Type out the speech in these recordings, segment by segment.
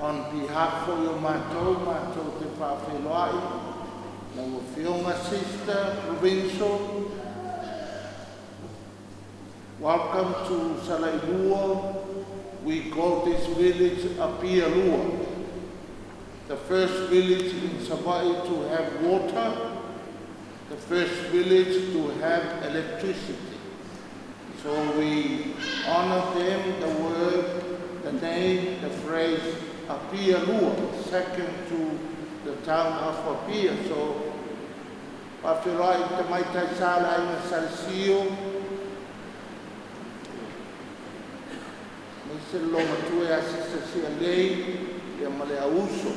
On behalf of your mātou te whawheloai, na Whiwhiunga Sister Provincial, welcome to Salailua. We call this village Apialua. the first village in Savaii to have water, the first village to have electricity. So we honor them, the word, the name, the phrase, Apia Lua, second to the town of Apia. So, Pafirai te maitai sala inga Salsio, Mese longa tue asisa si alei, ia male auso,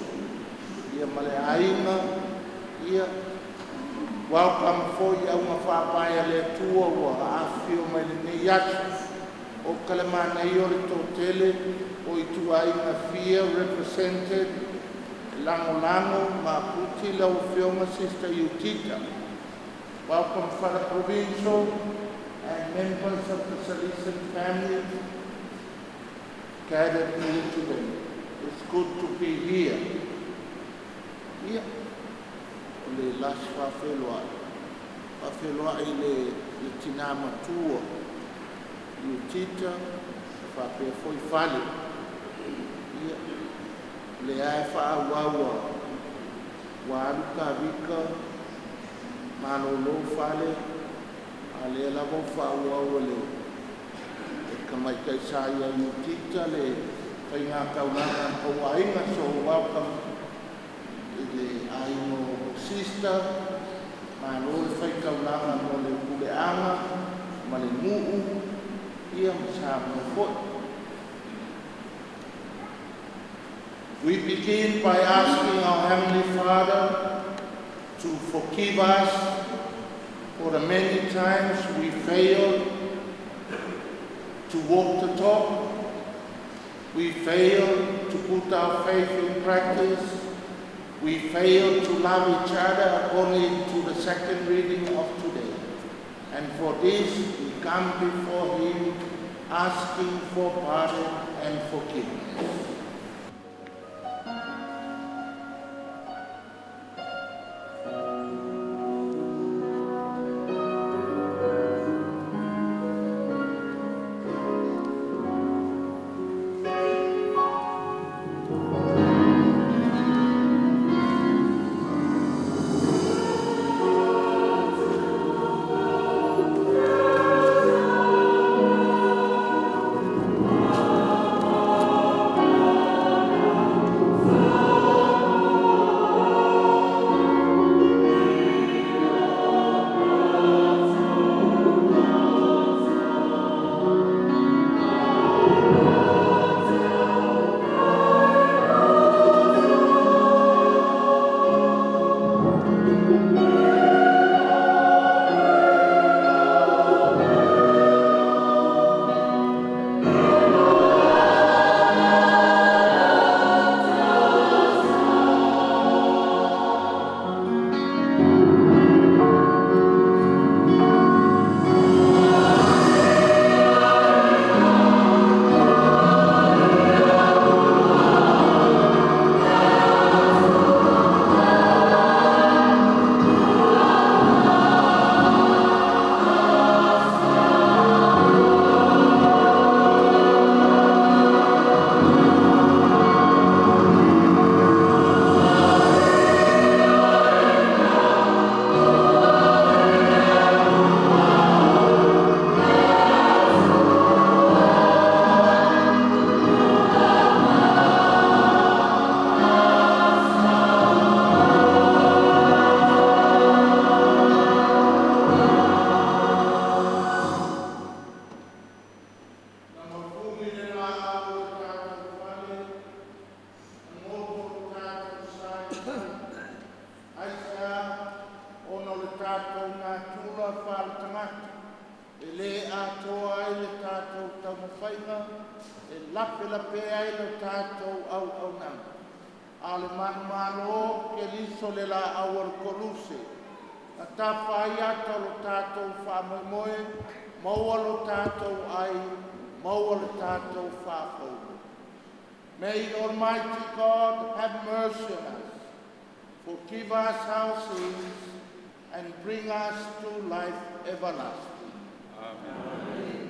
ia male ainga, ia welcome for you una whapaya le tua ua awhio mai le nei atu. O kalemana i ore tō tele, o i tuainga fia represented Lango Maputi lau whionga Sister Yutita. Welcome Father Provincial and members of the Salesian family gathered here today. It's good to be here. Here, le las whawheloa i le tina matua. Yutita, whapea foi whale. Ia, le ae whaawawa, waruka vika, manolo whale, a le lavo whaawawa le. E kamaitai sa ia Yutita le, whainga kaunanga Hawainga, so welcome le aino sister, manolo whaikaunanga mo le kuleanga, ma le nuu, we begin by asking our Heavenly Father to forgive us for the many times we failed to walk the talk, we failed to put our faith in practice, we failed to love each other according to the second reading of today. And for this, we come before Him asking for pardon and forgiveness. May Almighty God have mercy on us, forgive us our sins, and bring us to life everlasting. Amen.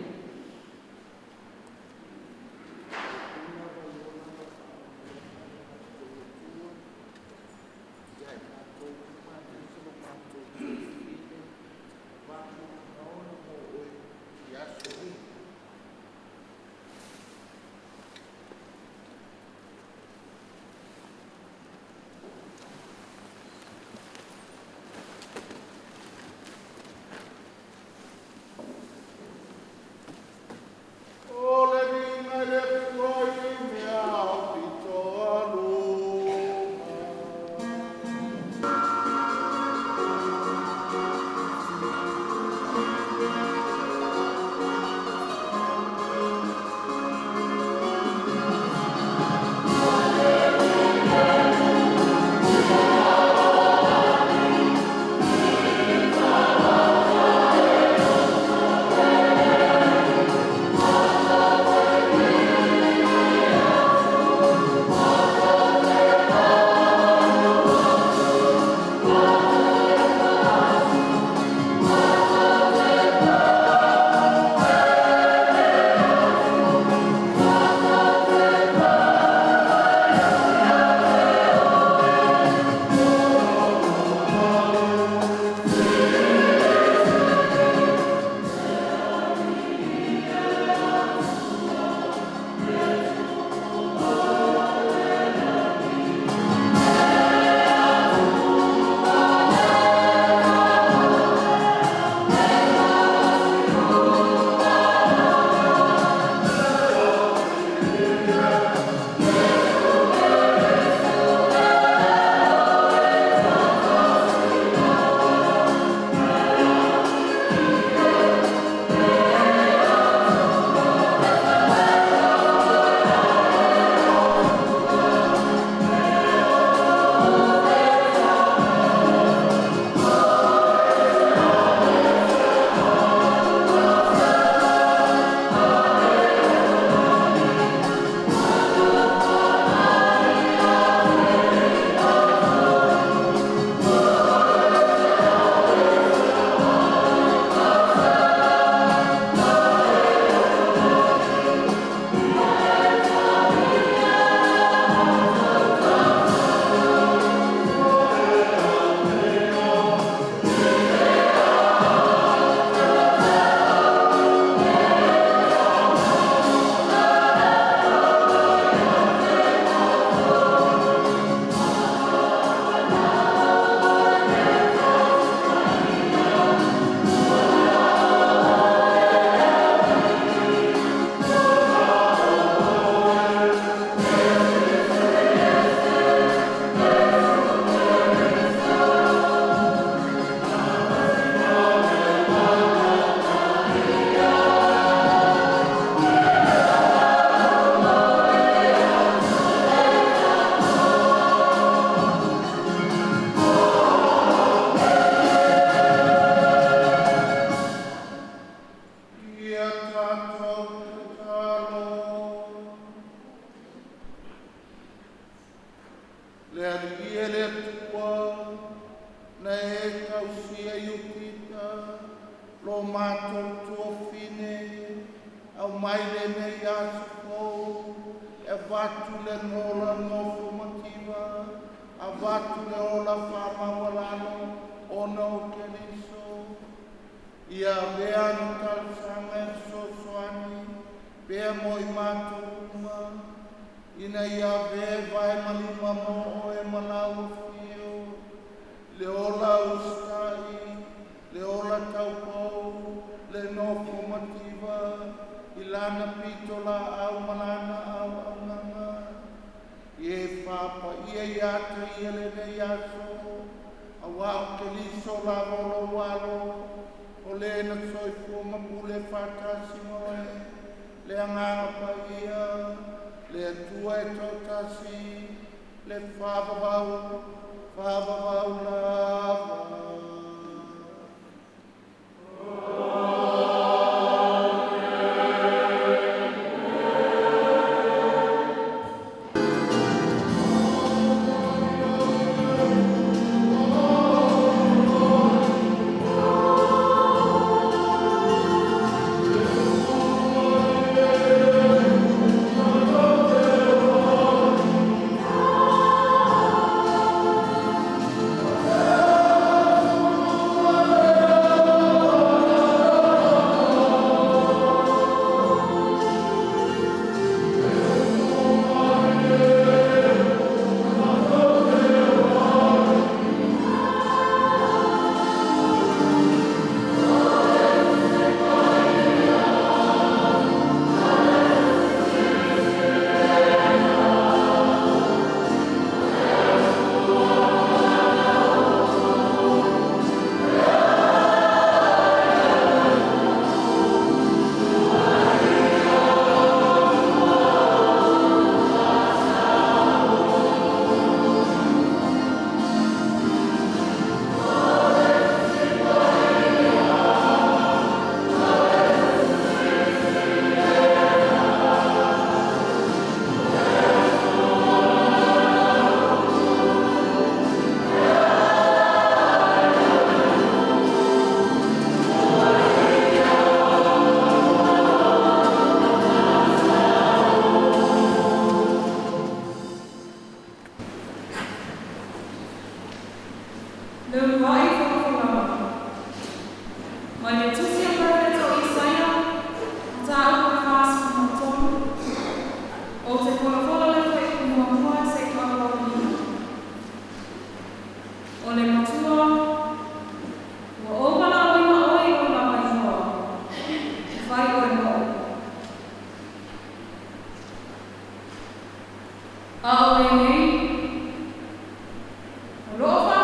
le alie le tua, na e tausia iukita, lo mātou tua fine, au mai le mei asu kou, e vatu le nola nofo mativa, a vatu le ola whamawalano, ona o Keriso. Ia bea no tausanga e sosoani, bea mo i mātou uma, ina ia bea vai malima mo o e malau fio, le ola ustai, le ola taupou, le nofo mativa, ilana pitola au malana au aunanga, ie papa ia iata ia le nei aso, awao Keriso la volo walo, o le na soifua mapule whātasi moe, le anganga pa ia, le atua e tautasi, le whāwawau lava. Rofa,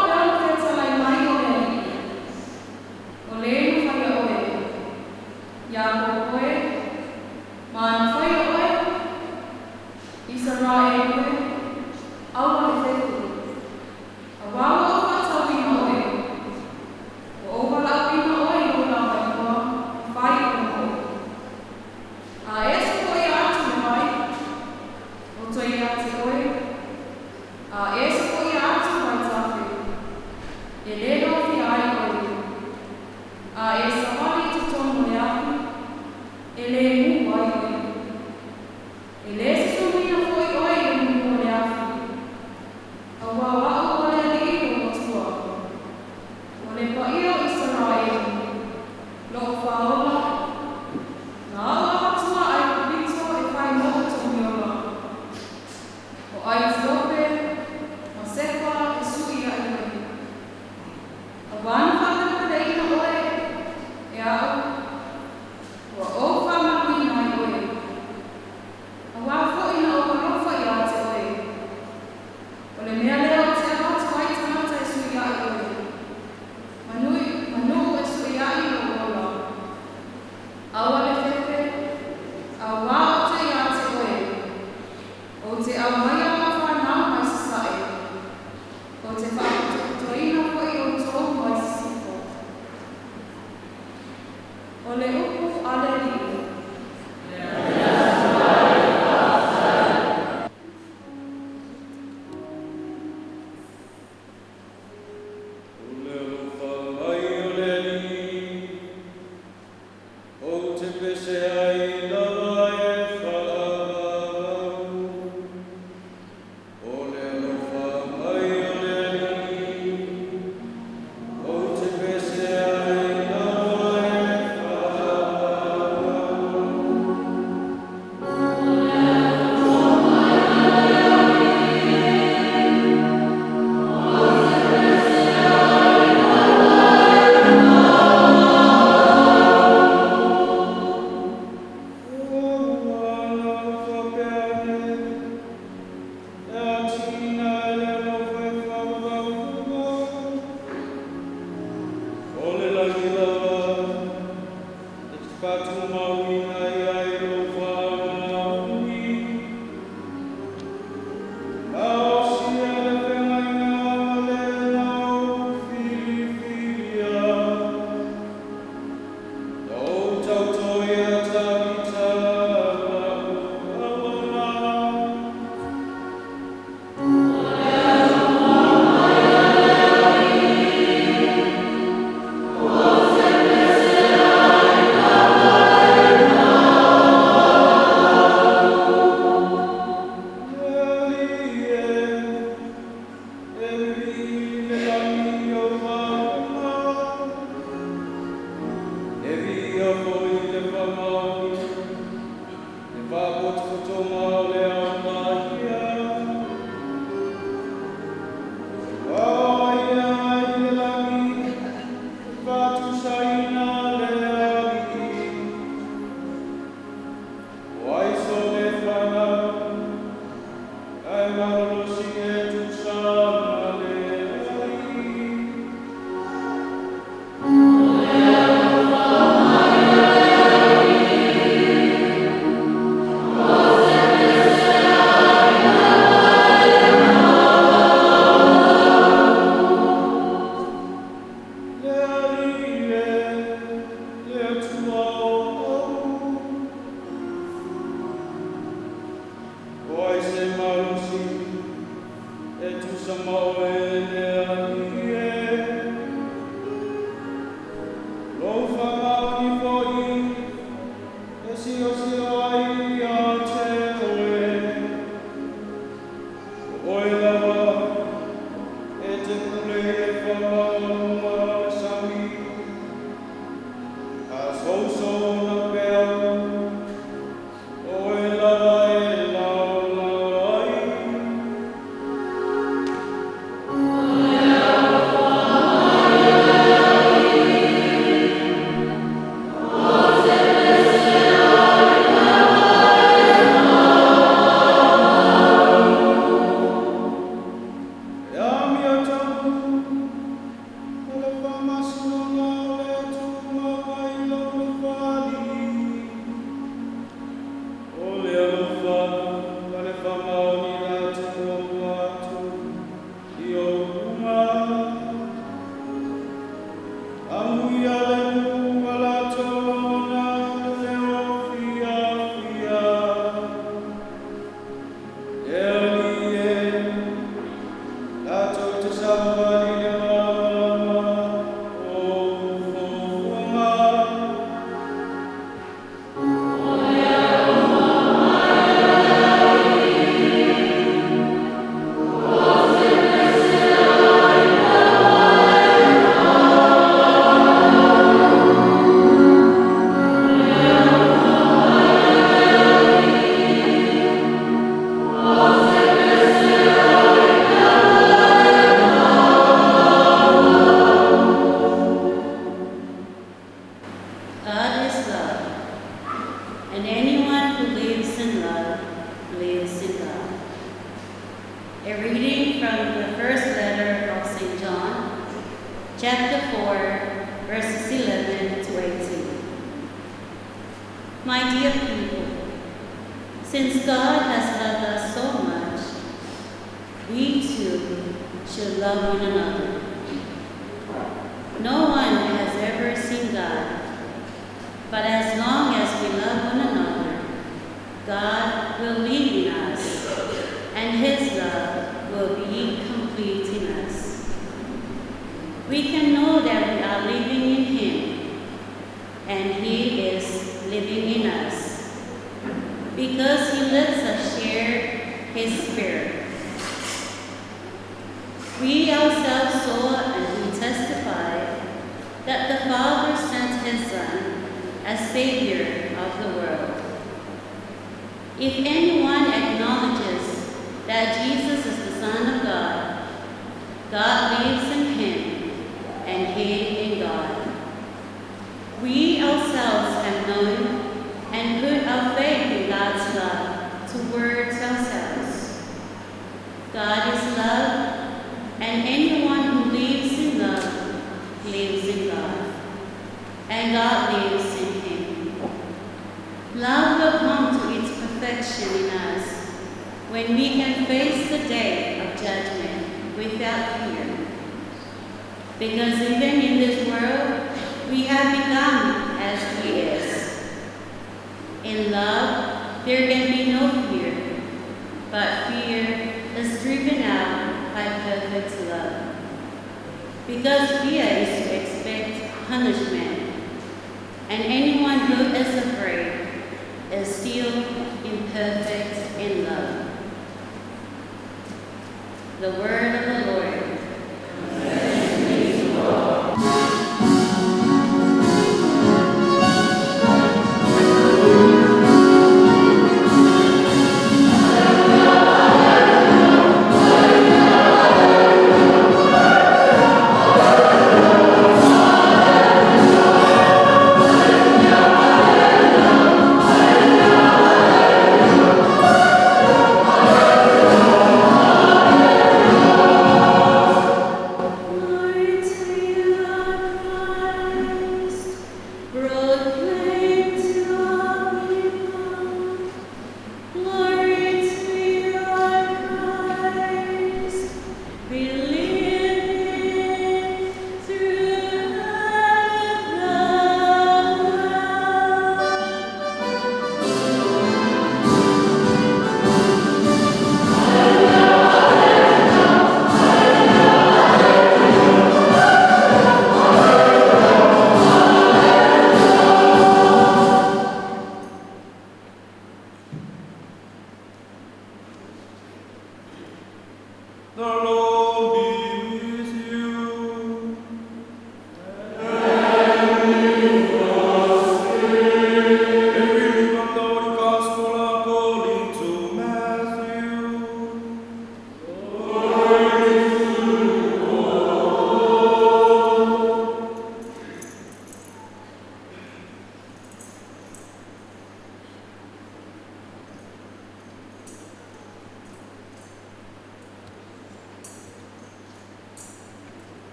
The word of the Lord.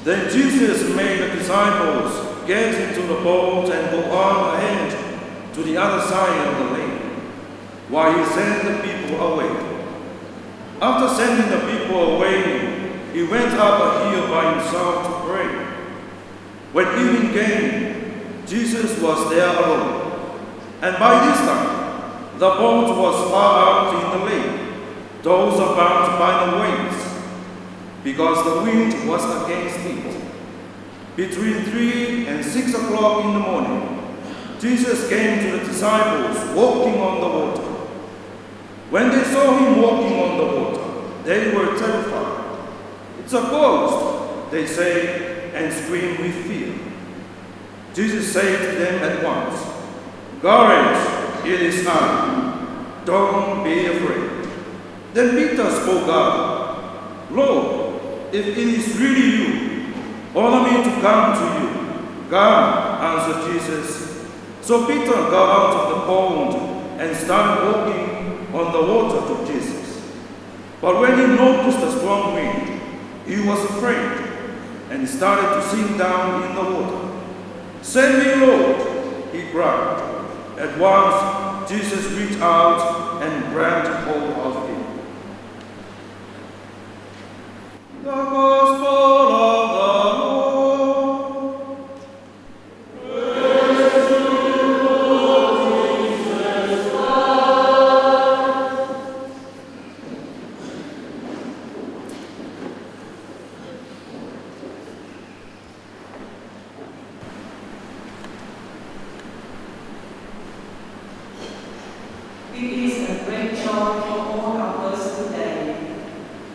Then Jesus made the disciples get into the boat and go on ahead to the other side of the lake, while he sent the people away. After sending the people away, he went up a hill by himself to pray. When evening came, Jesus was there alone, and by this time the boat was far out in the lake, tossed about by the waves, because the wind was against it. Between 3 and 6 o'clock in the morning, Jesus came to the disciples walking on the water. When they saw him walking on the water, they were terrified. "It's a ghost," they said, and screamed with fear. Jesus said to them at once, "Courage, it is I. Don't be afraid." Then Peter spoke up, "Lord, if it is really you, order me to come to you." "Come," answered Jesus. So Peter got out of the boat and started walking on the water to Jesus. But when he noticed the strong wind, he was afraid and started to sink down in the water. "Send me, Lord," he cried. At once Jesus reached out and grabbed hold of him. The Gospel of the Lord. Praise to you, Lord Jesus Christ. It is a great joy for all of us today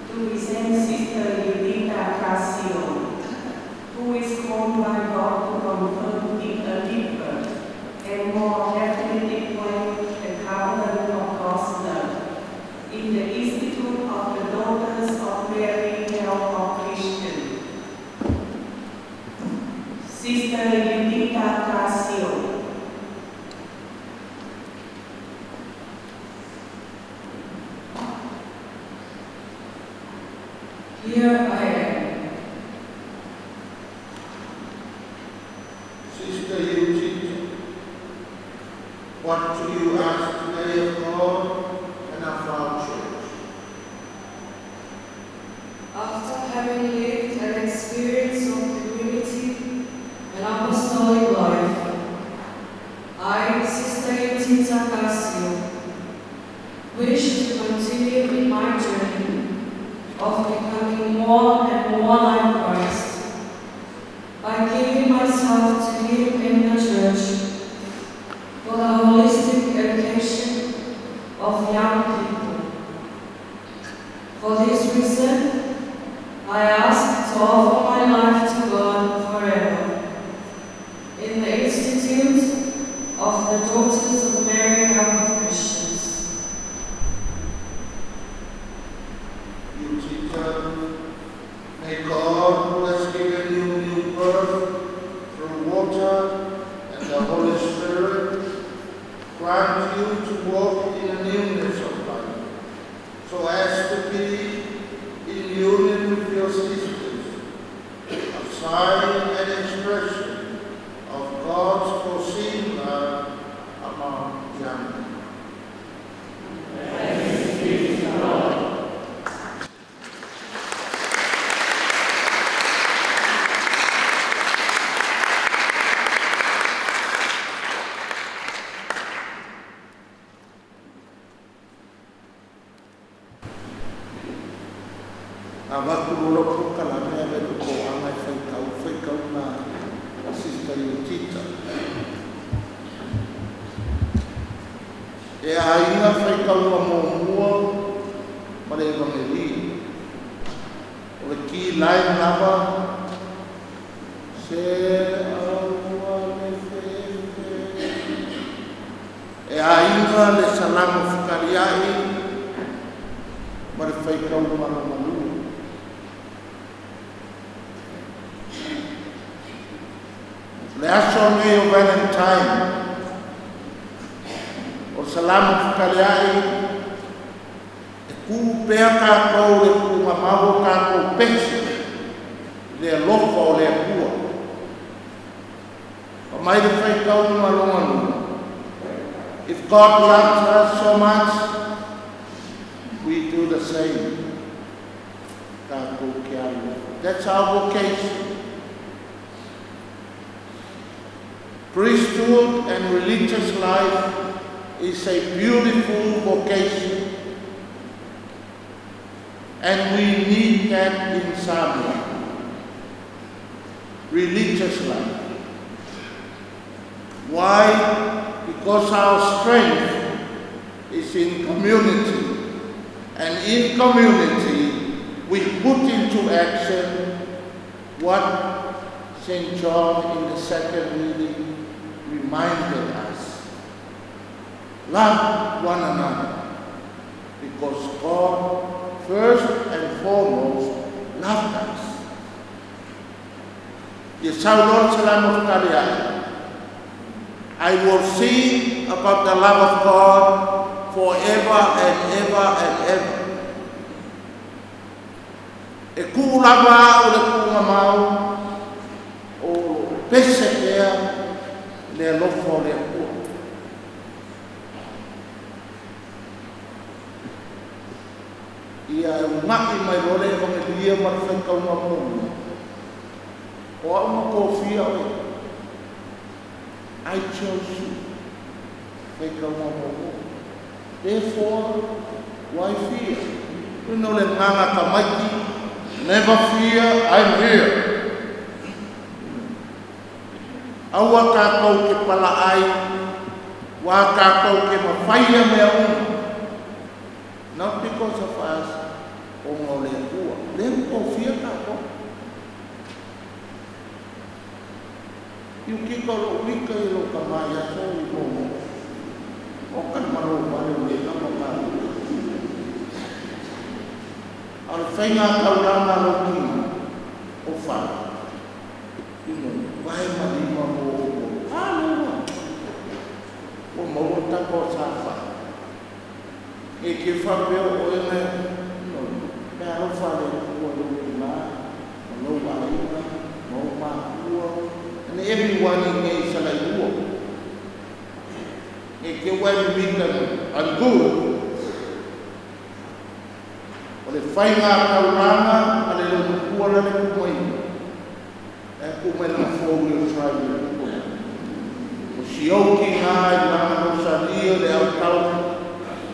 to present Sister Judita Casio, who is called by God to confirm in a deeper and more definitive way the covenant of God's love in the Institute of the Daughters of Mary Help of Christians. Sister Judita Casio. Here I am. Sister Eugene, what do you ask today of God and of our church? After having lived an experience of community and apostolic life, I, Sister Judita Casio, wish to continue in my journey of becoming more and more like Christ by giving myself to Him in the Church for the holistic education of young people. For this reason, I ask to offer my life to God forever in the Institute of the Daughters of Mary Help of Christians. May God, who has given you new birth through water and the Holy Spirit, grant you to walk in the newness of life, so as to be in union with your sisters, a sign and expression of God's foreseen love among young people. Thanks be to God. Awakuloko kalamea veluko amai whaikau na Sister Eugita. E ainga whaikau na mōmua ma le evangeli. O le ki lai lava se aua me fefe. E ainga le salamu whakariai ma le whaikau na malu. Le aso nei o Valentine, o salamu whakaleai, e ku pēa kākou le ku mamawo kākou pēsi, le lofa o le akua. O mai le whaikau malonga. If God loves us so much, we do the same. That's our vocation. Priesthood and religious life is a beautiful vocation. And we need that in Zambia. Religious life. Why? Because our strength is in community. And in community, we put into action what St. John in the second reading reminded us. Love one another. Because God, first and foremost, loved us. I will sing about the love of God forever and ever and ever. E kūlava o le kūngamau o pese ea le lofo le kua. Ia e ngaki mai role o me lia marwhekau na mōna. O au ma kōwhia oe. I chose you. Whekau na mōna. Therefore, why fear? Ino le nganga kamaiki. Never fear, I'm here. Aua kākou ke pala ai, wā kākou ke mawhaia mea una. Not because of us, o ngō le ua. Le ko fear kākou. Iu kiko lo wika I lo kamai aso I momo. O kan maro wale le kama kākou. Al whainga kauranga roki o whara. Ino, wae marima mo o. Hālua. O maua tako sa whara. E ke whapeo o ene, ino, mea ro whare ua roki mā, o lau aina, mau mā ua. And everyone in me salai ua. E ke wai mita anguru. O le whainga kauranga, a le lono kuala le kumai. E kumai na four-wheel drive le kumai. O sioki ngā I langa no salia le au tau.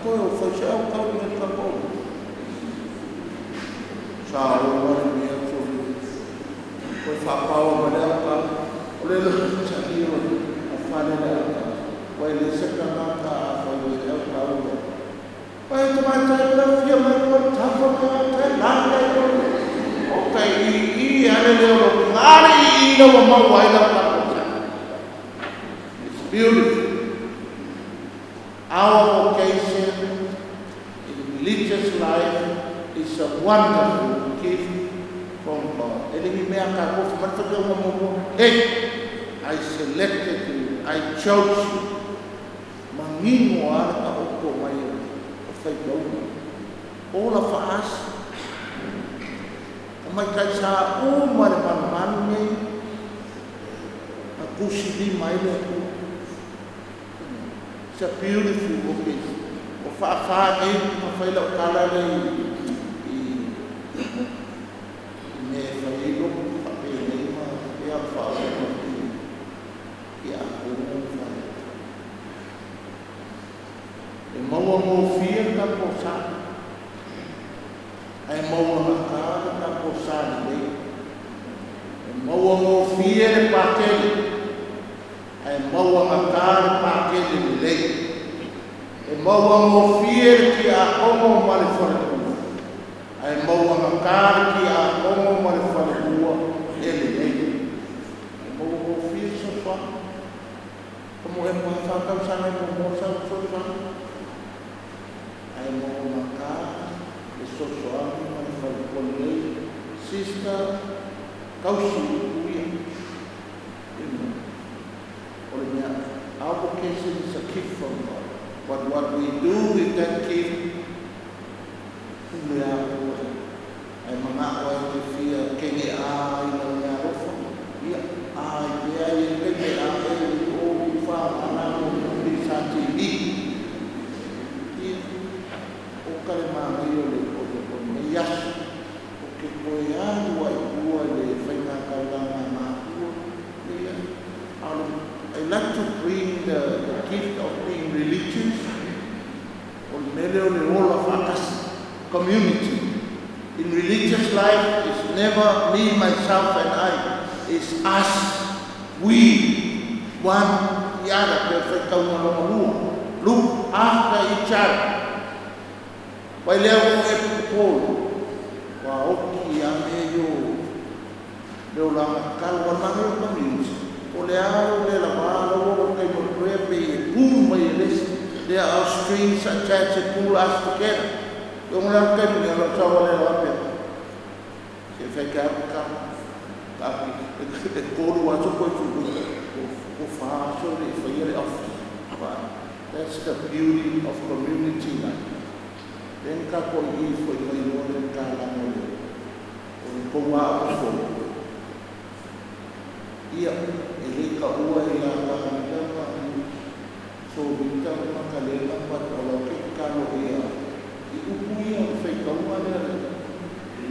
Koe o whaise au tau le kapou. Sa o wale mea tōru. Koe whapaua ma le au tau. O le lono salia a whane le au tau. Koe le seka ngaka a whai le au tau. Pai te mai tai la fia mai ko tafa mai tai langa ko. Okay, I ale leo lo ngari I no mau ai la ka. It's beautiful. Our vocation in religious life is a wonderful gift from God. Ele me ka ko fa ta ko mo. Hey, I selected you. I chose you. Mangino ala ka ko mai. All of us, mai kai sa o mare man nei a kusili mai le ku. It's a beautiful vocation. O fa nei ma fai la kala le I me fai lo fa pe nei ma e a fa ia o fa. E maua mo fia ka posa. Ai maua maka ka posa nei. E maua mo fia le pakele. Ai maua maka le pakele nei. E maua mo fia ki a omo ma le fora. Ai maua maka ki a omo ma le fora ele nei. E maua mo fia so fa. Como é uma faca usando como moça so ai mo maka e so soami ma fa kolei sister kausi uia or our vocation is a gift from God, but what we do with that gift ai mga o te fia kenge ai kare māngai o le yasu, o ke koe āru ai ua le whainga kauranga mātua, le yasu. I like to bring the gift of being religious, o mele o le ola whakas, community. In religious life, it's never me, myself, and I. It's us, we, one, the other. Look after each other. Wai lea o e pupolo, wa oki a meio, leo langa kalwa nanga o community. O le aro le la wala o kai mo prepe e pū mai e lesi. There are strings attached to pull us together. Yung lang kayo niya lang sa wala na wapit. Siya fay kaya tapi kuru waso ko ko fa so le fay off. That's the beauty of community life. Then ka ko i fo i no le ka la mo le. Ko wa o fo. Ia ele ka ua ia la ma so bita ma ka le ma pa o ke ka no ia. Upuia o fai kaua lea.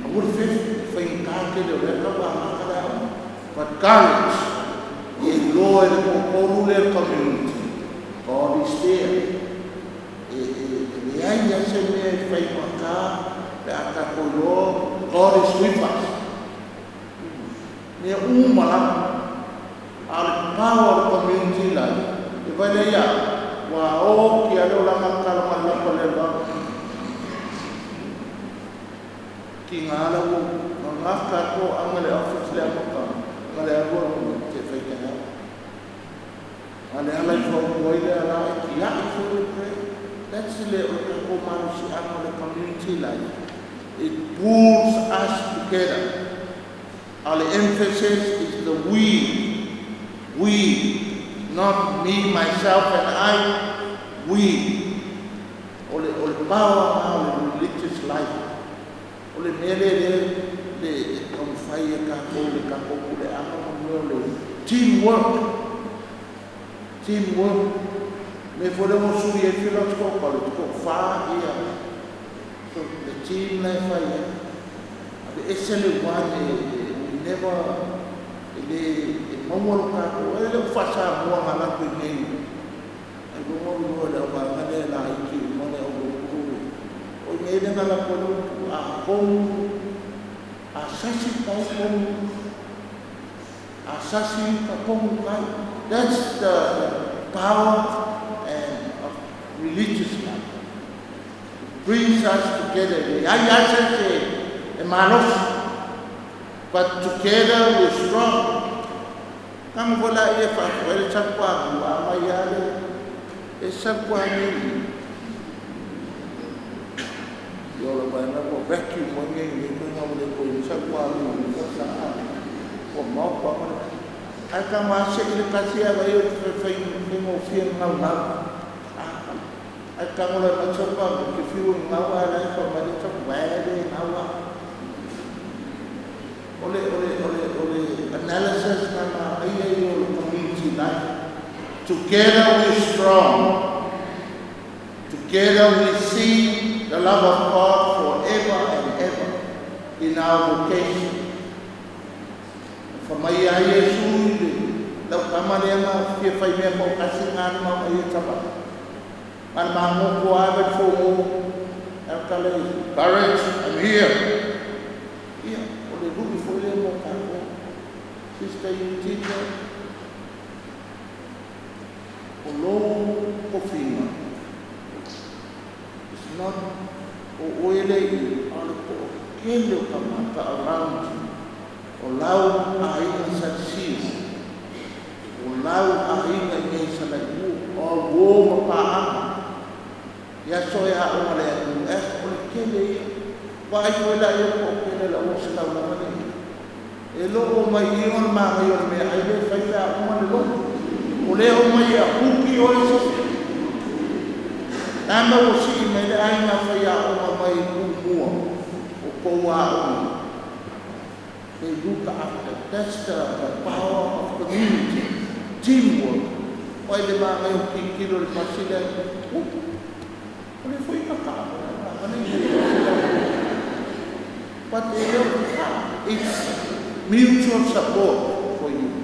I would have fai kāke leo lea kaua makara. But courage, e loa e kokoro lea community. God is there. E ai ase mea e fai maka, pe aka kolo, God is with us. Nea umala, the power of community life. E vai lea, wa o ki aleo lama kalama lapa lea. Ki ngā lau, ngā kako anga le office lea maka, ngā le arua te whaikea. Ngā le alai whaukuai lea rai, ki ai whuru pray. That's le o kako manusi anga le community life. It pulls us together. Our emphasis is the we. We, not me, myself, and I. We. Ole power of our religious life. Ole mele le konfai ka ko le ka ko le ama le teamwork me fole mo suri e filo ko fa ia so the team life ia ade esele one we never le mo ka ko ele fa sa mo ngala ko nei ai mo mo le ba ngale la iki mo le o nei de ngala ko that's the power of religious life. It brings us together. But together we're strong. Come vola e fa quel chapua wa maiale e chapua ni yo lo vai na ko vacuum mo ngi ni ko na le ko ni chapua ni ko sa ko mo ko mo ai ka ma se ile kasia ga yo fe mo fien na na ai ka mo le ma chapua ki fiu na wa la ko ma le chapua de na wa ole analysis na ai yo community life. Together we're strong. Together we see the love of God forever and ever in our vocation. For my Yesu, the Kamalema, if I remember, passing on my Yetaba. And my Moko Abbott for courage, I'm here. Here, for the good before them, Sister, you teach her. Olo kofina. It's not oile alko kendo kamata around you. Olau aina saksi. Olau aina ngesa na you or wo pa ya soya o male you es o kele wa yo la yo ko kele la o sta na mane. Elo mai ion ma yo me ai be fa o male lo. Ole o mai a kuki o iso. Tama o si me le ai na fa ya o mai kumua o ko wa o. They look after. That's the power of community, teamwork. Why the man may kilo le pasile. Ole foi ka ka. Ani But it's mutual support for you.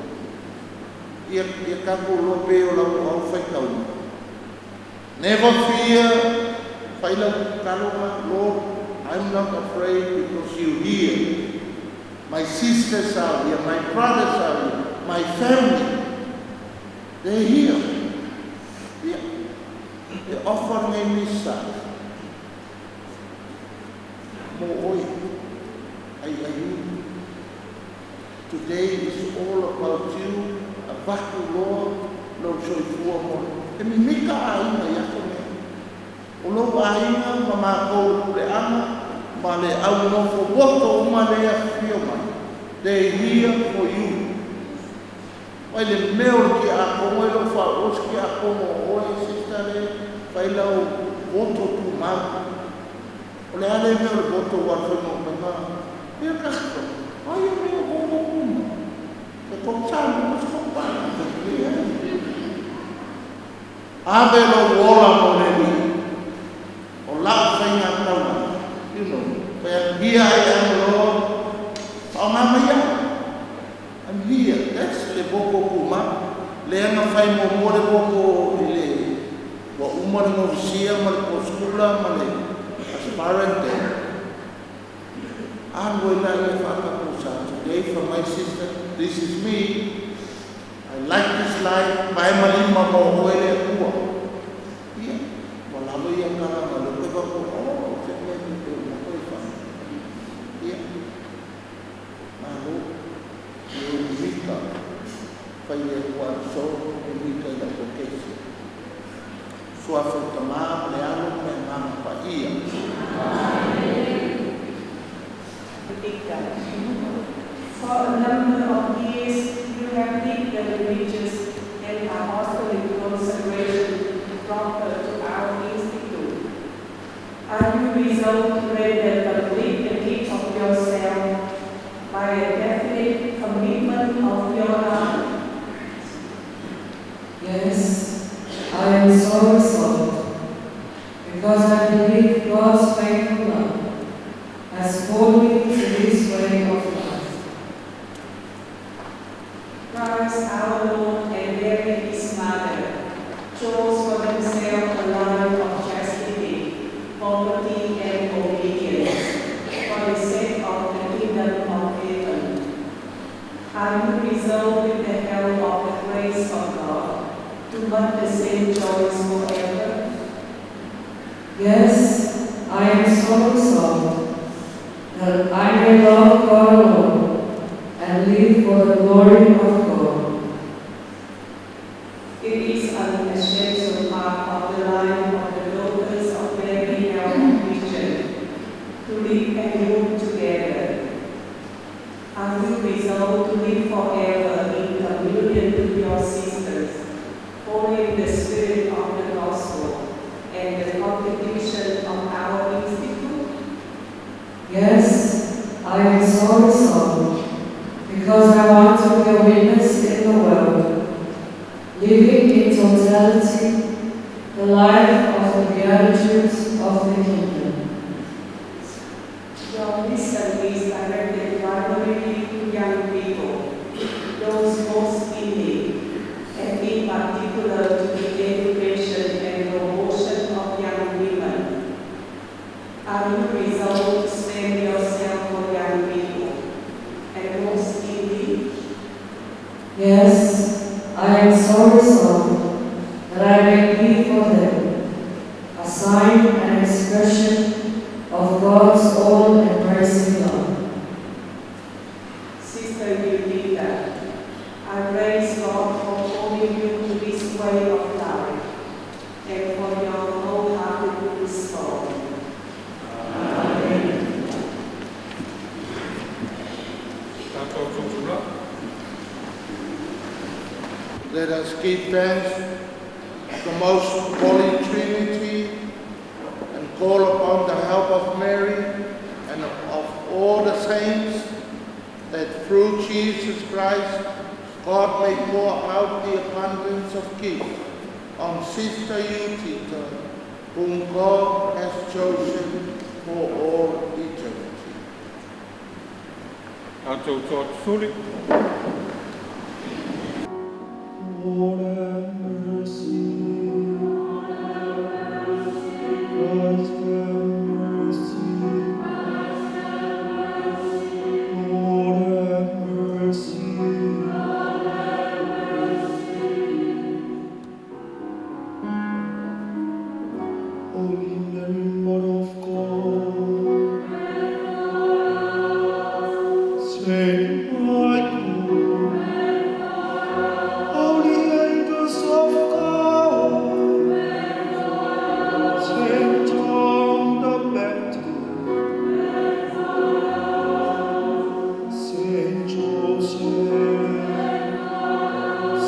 Ia kaku lope o lau au whaikau. Never fear, whailau kaloma, Lord, I'm not afraid because you're here. My sisters are here, my brothers are here, my family, they're here. Yeah. They're offering a missa. Mo oi, ai. Today is all about you, a vacu Lord, lo soi fua mo. E mi mika aina yako me. O lo aina ma mākou le ana, ma le au nofo woto o ma le afio mai. They're here for you. Wai le meo ki a kongo e lo wha os ki a kongo oe sistare, wai lau woto tu mau. O le ale meo le woto warwhengo me ma. Ia kakto, ai o meo kongo kuma. Te kongtanu, mas kongpana, te kia. Abe lo wola mo le ni. O lau whainga tau. You know, where here I am, Lord. Oh, Mama, yeah. I'm here. That's the boko kuma. Le anga whai mo more boko le. Wa umare mo visia, ma le poskula, ma le asparente. I'm going to whakaposa. Today from my sister, this is me. I like this life. Mai malima mo hoele kua. Yeah. Wala ia kala ma le pepa ko. Oh, te me te mo koi fa. Yeah. Maho. Yo vika. Pai e kua so e vika da kokesi. Sua fotama le alo me mama pa ia. For a number of years, you have lived the religious and apostolic consecration proper to our institute. Are you resolved to render complete the gift of yourself by a definite commitment of your heart? Yes, I am so resolved, because I believe God's faithful love has called me to this way of life. Christ our Lord and Mary his mother chose for themselves a life of chastity, poverty, and obedience for the sake of the kingdom of heaven. Are you resolved with the help of the grace of God to make the same choice forever? Yes, I am so resolved that I may love God alone and live for the glory of God. It is an essential part of the life of the daughters of Mary and Christian to live and move together. Are you resolved to live forever in communion with your sisters, following the spirit of the gospel and the contribution of our institute? Yes, I am so resolved, because I want to be a witness in the world, living in totality the life of the Beatitudes of the Kingdom. Your mission is directed primarily to young people, those most in need, and in particular to the education and promotion of young women. Are you resolved to spend yourself for young people and most in need? Yes, I am so resolved that I may be for them a sign and expression of God's all-embracing love. Sister Yudita, I praise God for calling you to this way of life and for your wholehearted response. Let us give thanks to the most holy Trinity and call upon the help of Mary and of all the saints, that through Jesus Christ, God may pour out the abundance of gifts on Sister Yudita, whom God has chosen for all eternity. Our Lord, fully. Lord have mercy. Christ have mercy. Lord have mercy. Holy Mary, Mother of God, Saint Michael, holy angels of God, Saint John the Baptist, Saint Joseph,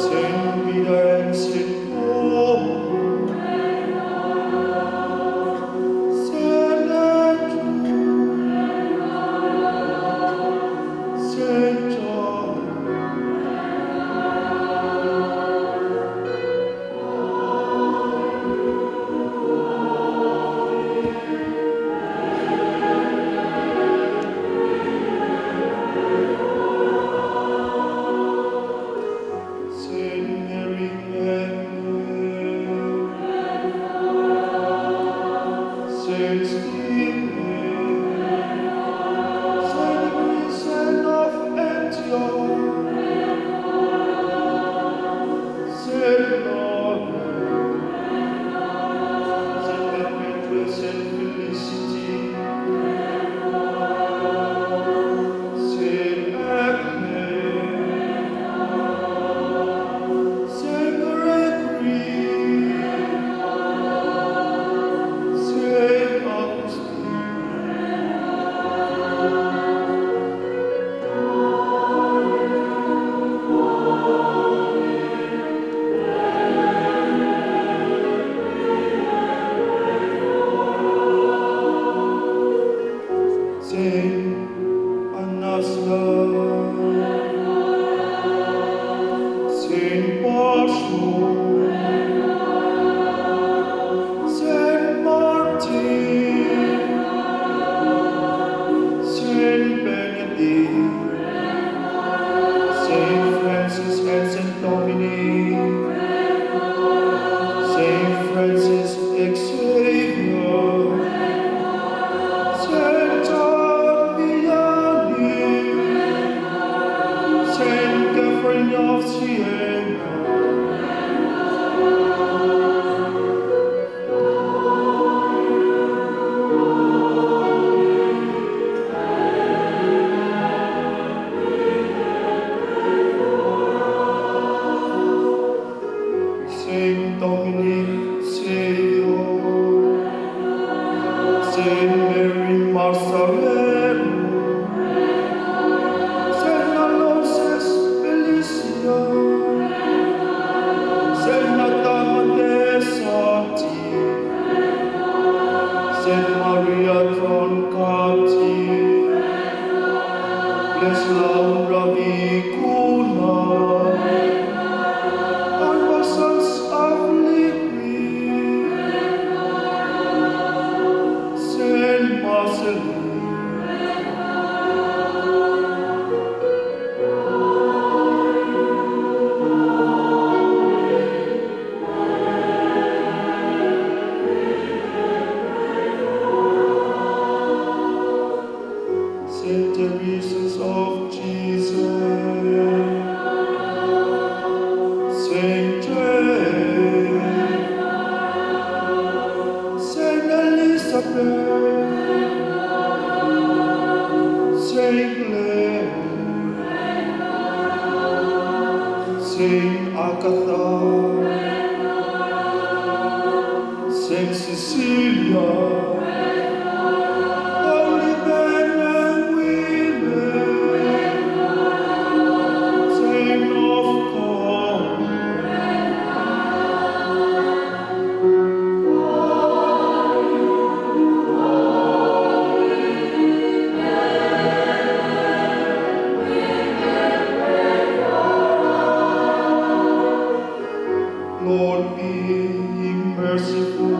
Saint Peter and Saint Paul, Saint Andrew, Saint John, Saint Mary Magdalene, Saint Stephen, Saint Vincent of Antioch, Saint Lawrence, Saint Perpetual, Saint Felicity, Saint Agnes, Saint Gregory, Saint Augustine, Saint Anastasia, Saint Bosco, Saint Martin, Saint Benedict, Saint Francis and Saint Dominic, Saint Francis Xavier, Saint John Vianney, Saint Catherine of Siena, Saint Dominic Saviour, Saint Mary Marcello, Saint Aloysius Felicia, Saint Nathan de Santi, Saint Maria Troncati, bless Laura Vicuna, and the sons of Levi, Saint Marcelline, Saint Teresa of Jesus, Saint Jane, Saint Elizabeth, Saint Clare, Saint Agatha, Saint Cecilia, holy men and women, Saint of God, Lord be merciful.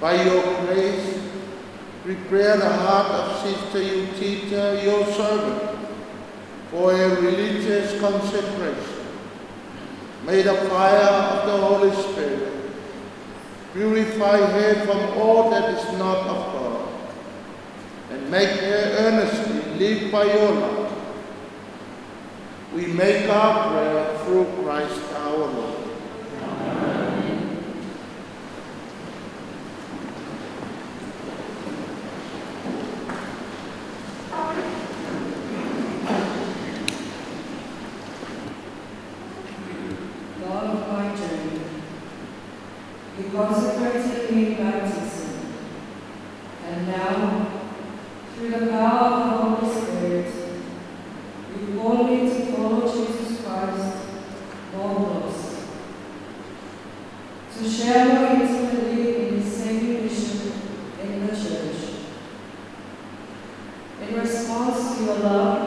By your grace, prepare the heart of Sister Eutita, your servant, for a religious consecration. May the fire of the Holy Spirit purify her from all that is not of God, and make her earnestly live by your love. We make our prayer through Christ our Lord. God of my journey, you consecrated me in baptism, and now, through the power of the Holy Spirit, you call me to follow Jesus Christ more closely, to share more intimately in His saving mission in the Church. In response to your love,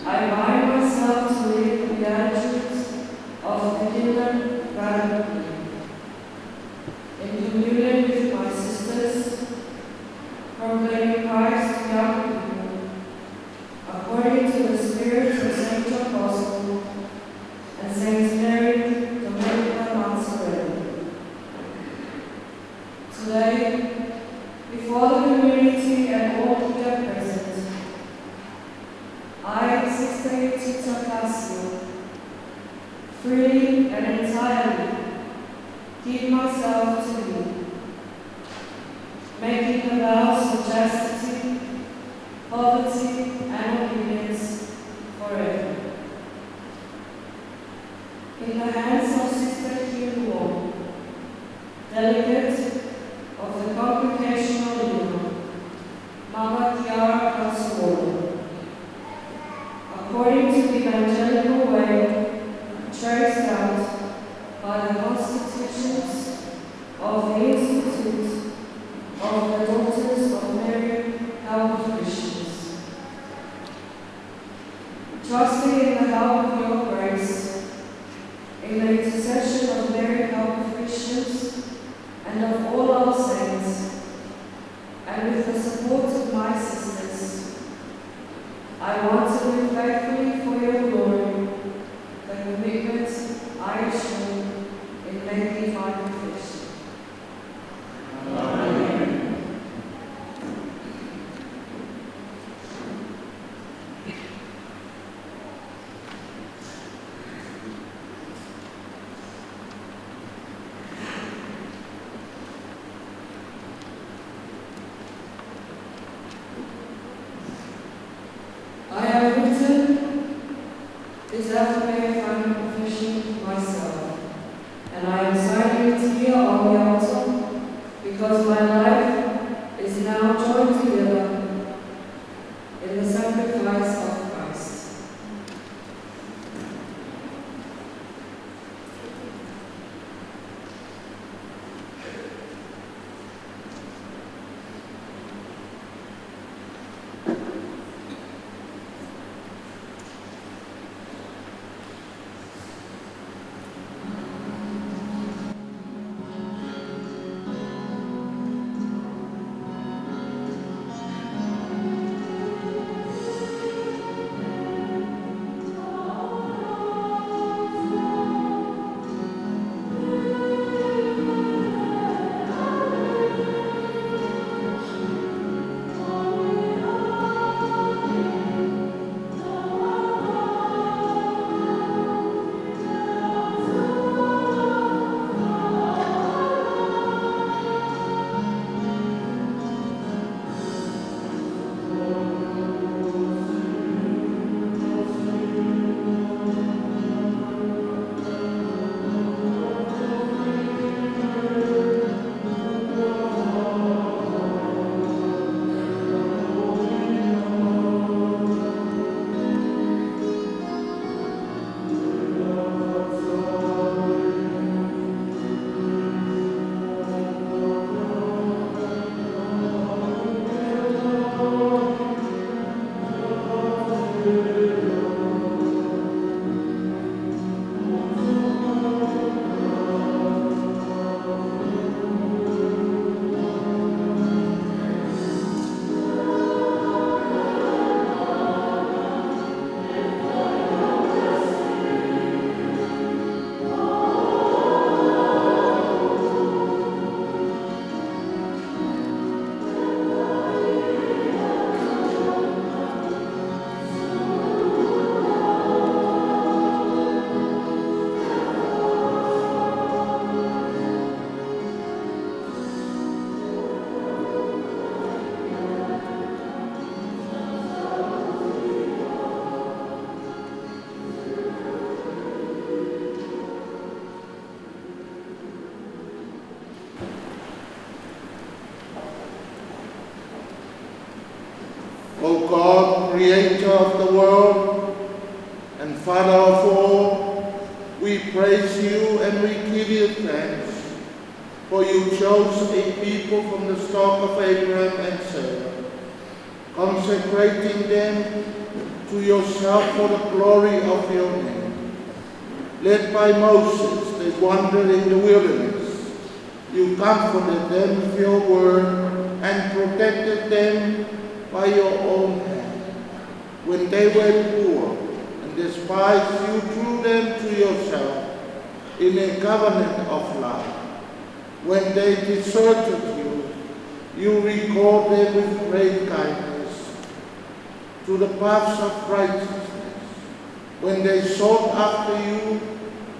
I bind myself to live the attitudes of the kingdom radically, in communion with my sisters, proclaiming Christ to young people, according to the Spirit of St. John Bosco and St. Mary Dominica Mazzarelli. Today, before the community and all here present, I, Sister Eutita Casio, freely and entirely give myself to you, making the vows of chastity, poverty, and obedience forever. In the hands of Sister Hugh Wong, delegate of the Congregational Union, Mama Chiara Consuolo, according to the evangelical way traced out by the constitutions of the Institute of the Daughters of Mary, Help of Christians. Trusting in the help of your grace, in the intercession of Mary, Help of Christians, and of all our saints, and with the support of my sisters, I want to live faithfully for your glory, the commitment I assume in making my confession. Amen. I have written this after final confession myself, and I am signing it here on the altar because my life is now joined together in the sacrifice of Christ. O God, creator of the world and Father of all, we praise you and we give you thanks, for you chose a people from the stock of Abraham and Sarah, consecrating them to yourself for the glory of your name. Led by Moses, they wandered in the wilderness. You comforted them with your word and protected them by your own hand. When they were poor and despised, you drew them to yourself in a covenant of love. When they deserted you, you recalled them with great kindness to the paths of righteousness. When they sought after you,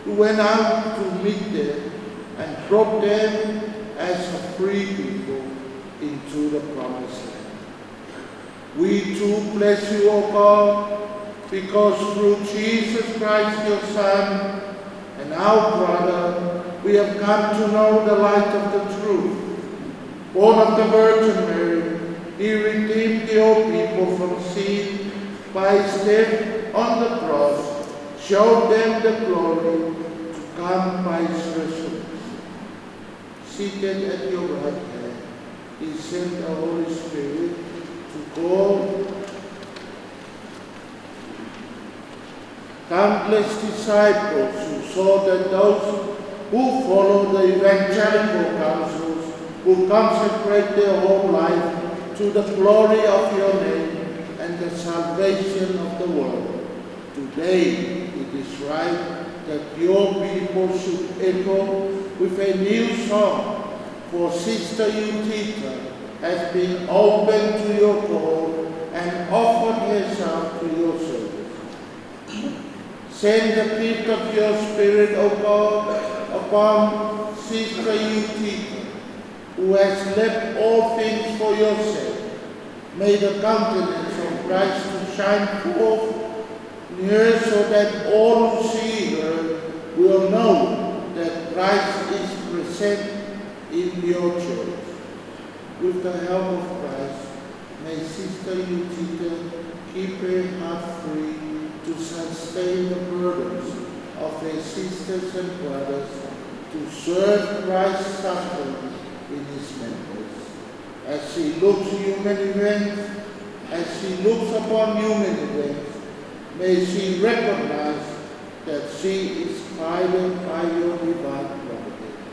you went out to meet them and brought them as a free people into the promised land. We too bless you, O God, because through Jesus Christ, your Son, and our brother, we have come to know the light of the truth. Born of the Virgin Mary, he redeemed the old people from sin by his death on the cross, showed them the glory to come by his resurrection. Seated at your right hand, he sent the Holy Spirit to call countless disciples who saw that those who follow the evangelical counsels will consecrate their whole life to the glory of your name and the salvation of the world. Today it is right that your people should echo with a new song, for Sister Eutycha has been open to your call and offered herself to your service. Send the gift of your Spirit, O God, upon Sister Eutycha, who has left all things for your sake. May the countenance of Christ to shine forth near, so that all who see her will know that Christ is present in your church. With the help of Christ, may Sister Eutycha keep her heart free to sustain the burdens of her sisters and brothers, to serve Christ's suffering in his members. As she looks upon human events, may she recognize that she is guided by your divine providence.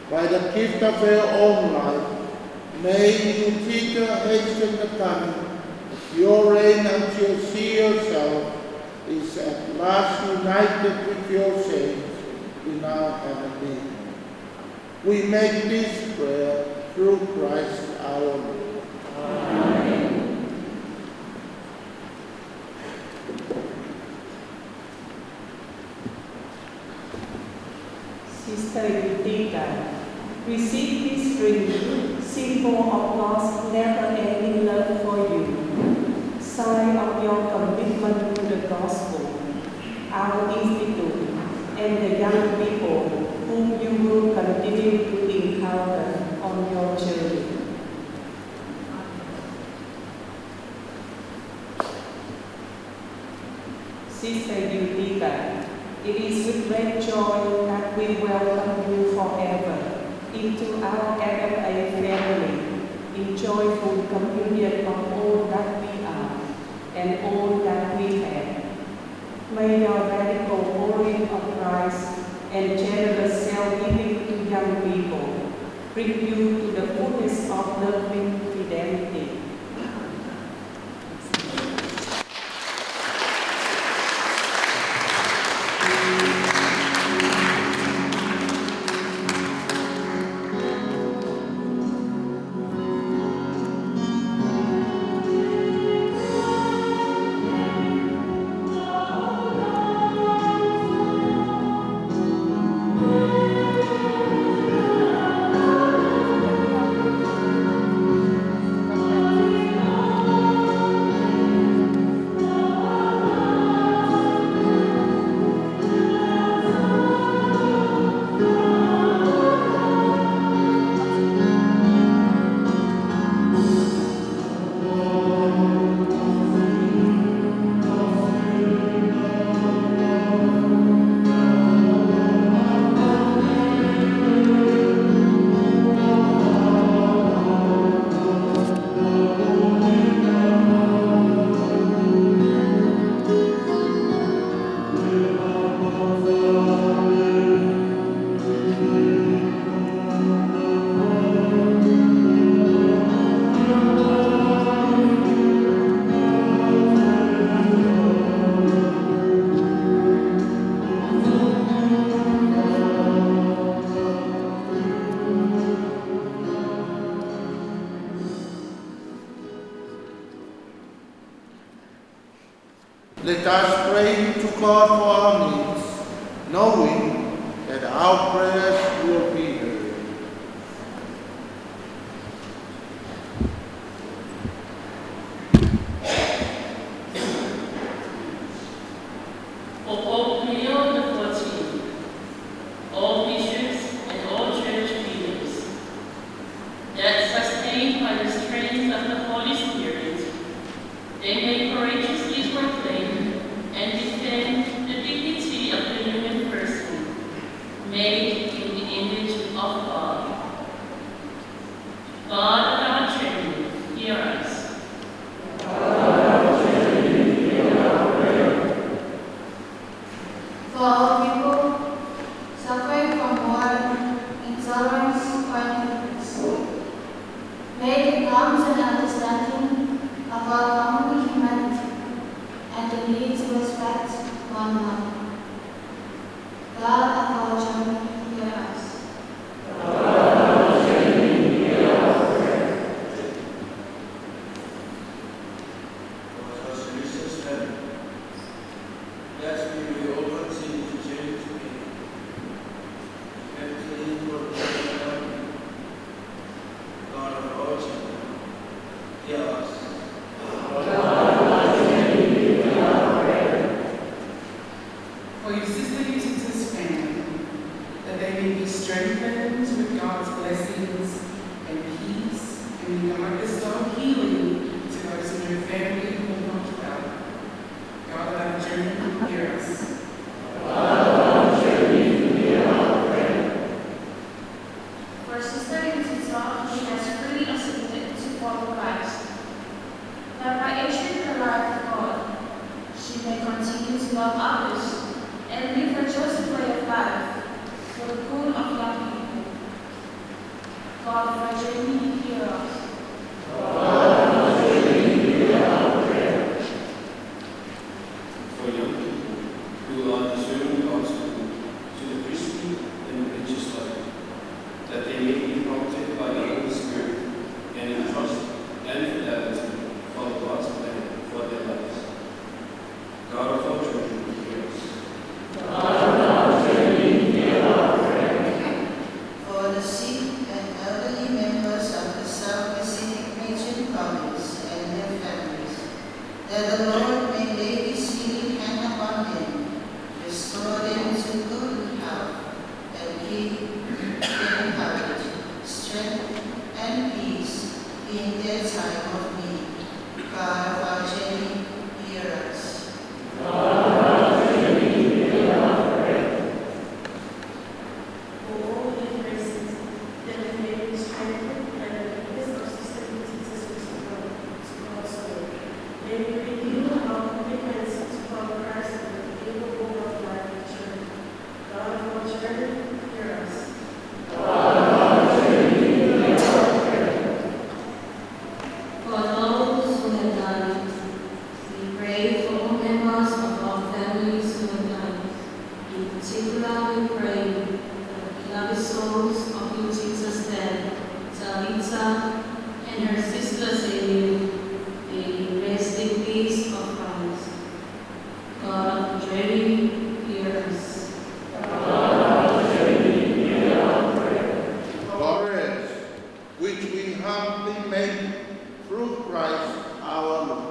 By the gift of her own life, may Eutycha hasten the coming of your reign until she herself is at last united with your saints in our heavenly home. We make this prayer through Christ our Lord. Amen. Sister Eutycha, receive this ring, symbol of God's never-ending love for you, sign of your commitment to the gospel, our institute, and the young people whom you will continue to encounter on your journey. Sister Eutycha, it is with great joy that we welcome you forever into our FFA family, in joyful communion of all that we are and all that we have. May your radical following of Christ and generous self-giving to young people bring you to the fullness of loving fidelity. Let us pray to God for our needs, knowing that our prayers will be heard. For Pope Leo XIV, all bishops and all church leaders, that sustained by the strength of the Holy Spirit, they may courageously proclaim and defend the dignity of the human person, made in the image of God. God of our Trinity, hear us. For all people suffering from war, intolerance, violence, may they come to an understanding of our common humanity and the need to respect one another. God of our journey, hear us. For your sister Eutychus' family, that they may be strengthened with God's blessings and peace, and may God bestow healing to those in your family who are not well. God of our journey, hear us. For Sister Yutsitsa, she has freely accepted to follow Christ. That by entering the life of God, she may continue to love others and live a chosen way of life for the good of young people. God of our journey, hear us. For young people who are discerning God's call to the priestly and religious life, that they may be prompted by the Holy Spirit and in trust and fidelity follow God's plan for their lives. God of our children, hear us. For the sick and elderly members of the South Pacific Region Province and their families, that the Lord may lay his healing hand upon them, restore them to good health, and give them courage, strength, and peace in their time of need. God of our journey, hear us. For all the graces that have made me strengthened by the weakness of Sister Eutychus to God's will, may we renew our commitment to follow Christ and the able of life and journey. God of our journey, hear us. For those who have died, we pray for all members of our families who have died. In particular, we pray for the beloved souls of Eutychus' dead, Talita, and her sister Celine. May rest in peace of Christ. God of journey, hear us. Glorious, which we humbly make through Christ our Lord.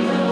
For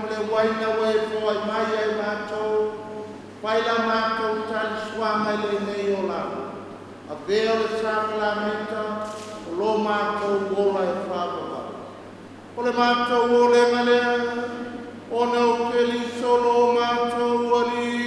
mle waina we fo ai mai ai mātou. Pai la mātou tali suanga i le nei o la. A veo le sakramenta o lo mātou wola e whāpapa. O le mātou o le malea, o ne o ke li solo mātou ali.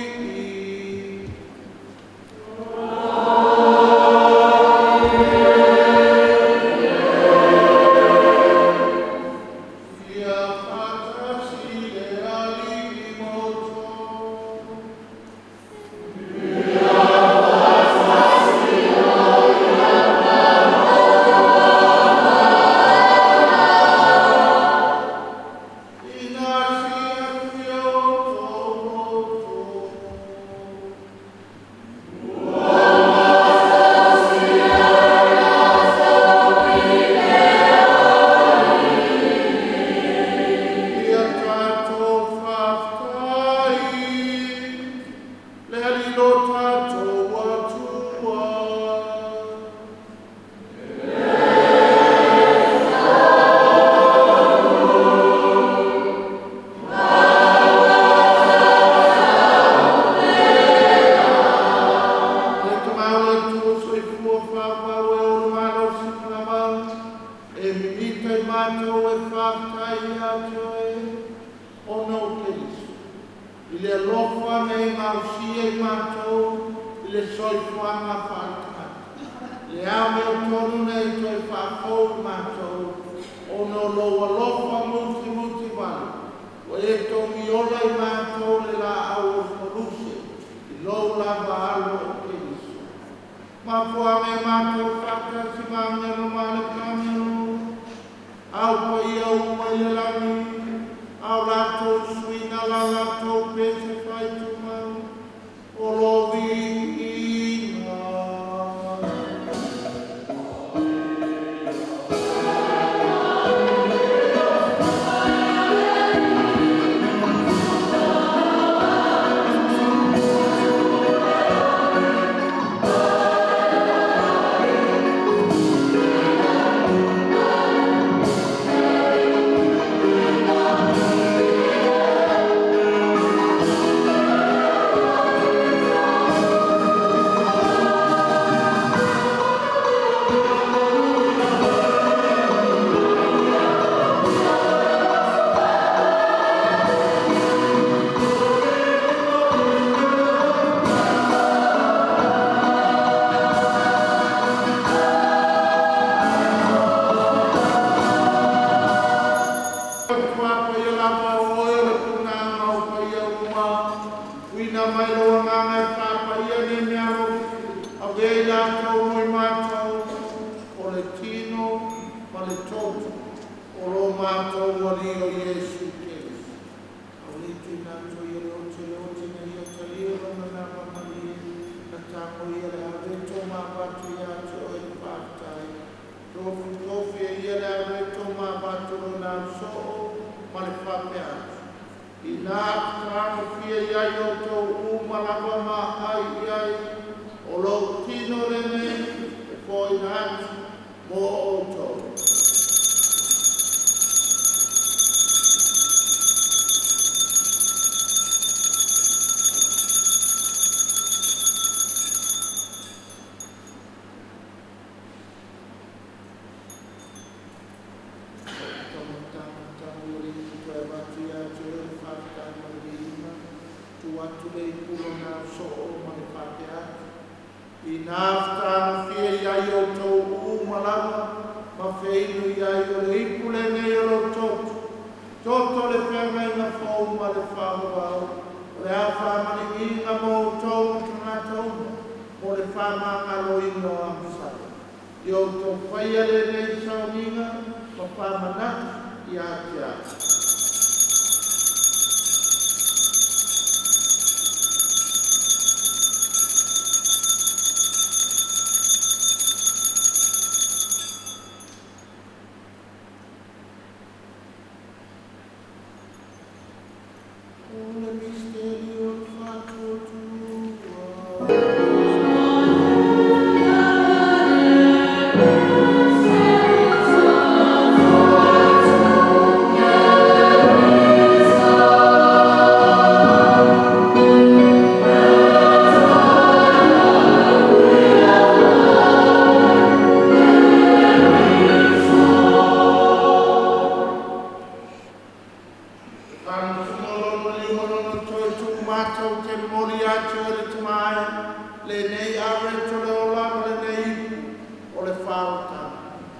Amen.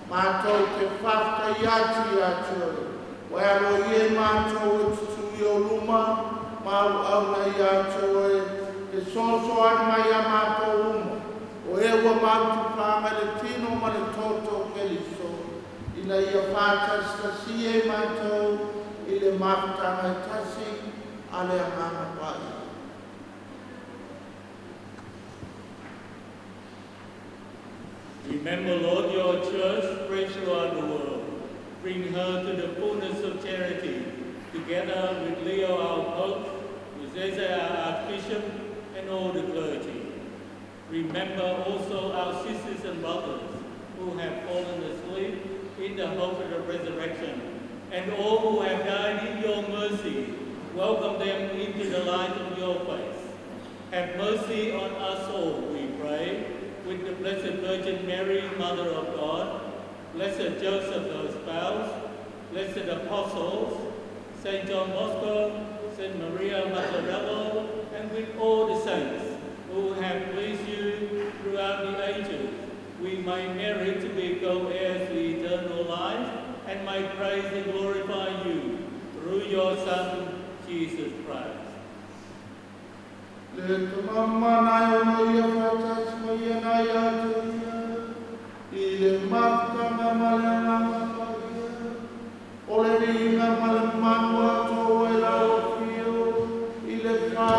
Mātou te whafta iati atua. Waiaro ie mātou e tutu i o luma, mau auna i atua e soso anu mai a mātou uma. O ewa mātou whanga le tino ma le toto keliso. Ina ia whātas tasi e mātou i le mātanga tasi a le anganga pai. Remember, Lord, your church spread throughout the world. Bring her to the fullness of charity, together with Leo, our Pope, with Zeza, our Archbishop, and all the clergy. Remember also our sisters and brothers who have fallen asleep in the hope of the resurrection, and all who have died in your mercy. Welcome them into the light of your face. Have mercy on us all, we pray, with the Blessed Virgin Mary, Mother of God, Blessed Joseph, her spouse, Blessed Apostles, Saint John Bosco, Saint Maria Magdalene, and with all the saints who have pleased you throughout the ages, we may merit to be co-heirs to eternal life and may praise and glorify you through your Son, Jesus Christ. Le mama na yo ia fatas mo ia na ia tuia. Ile mafka na malana maia. Ole ni na malama to e la ofio. Ile fa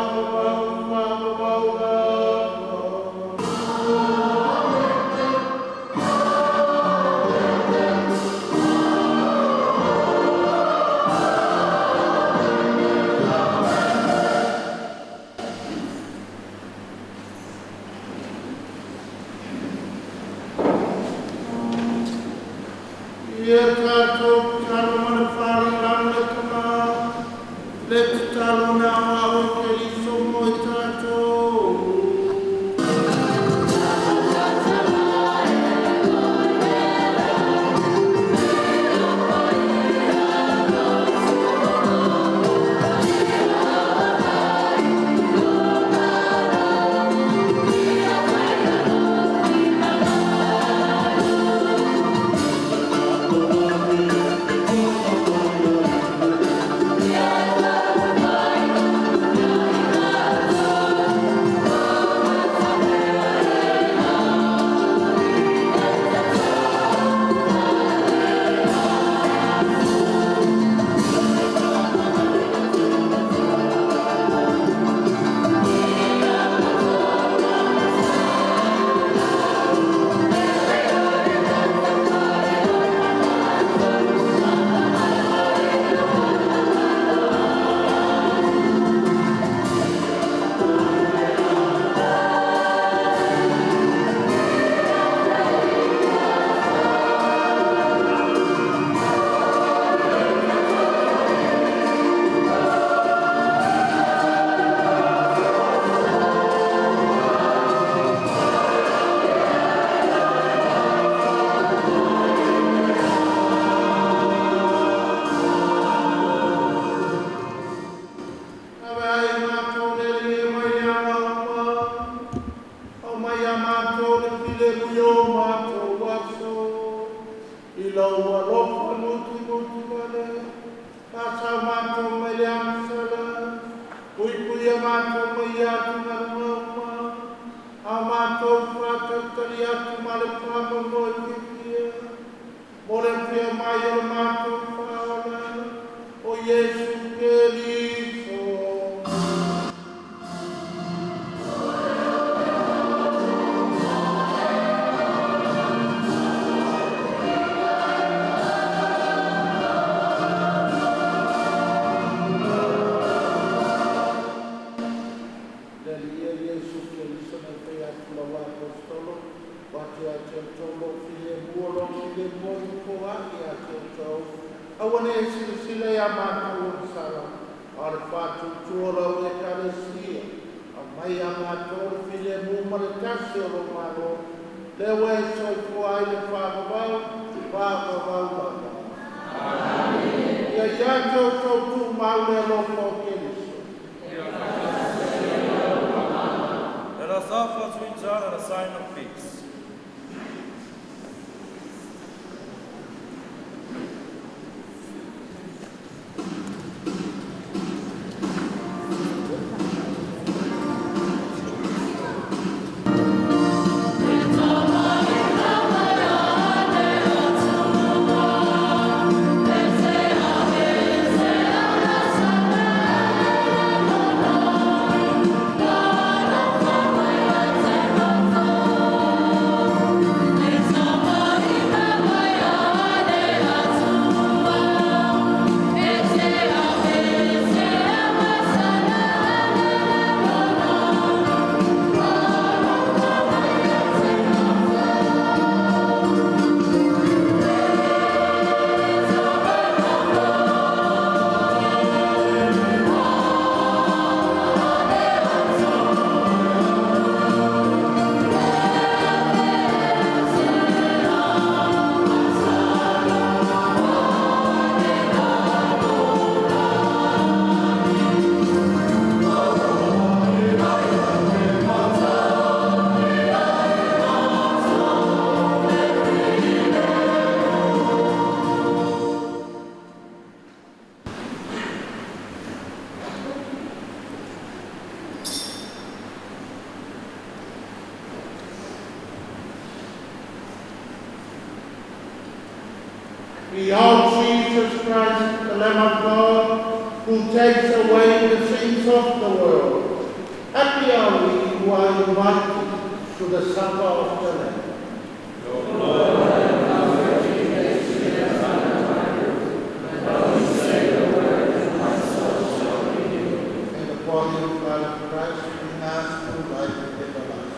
Let us offer to each other a sign of peace. Behold Jesus Christ, the Lamb of God, who takes away the sins of the world. Happy are we who are invited to the supper of the Lamb. And the body and blood of Christ bring us to life everlasting.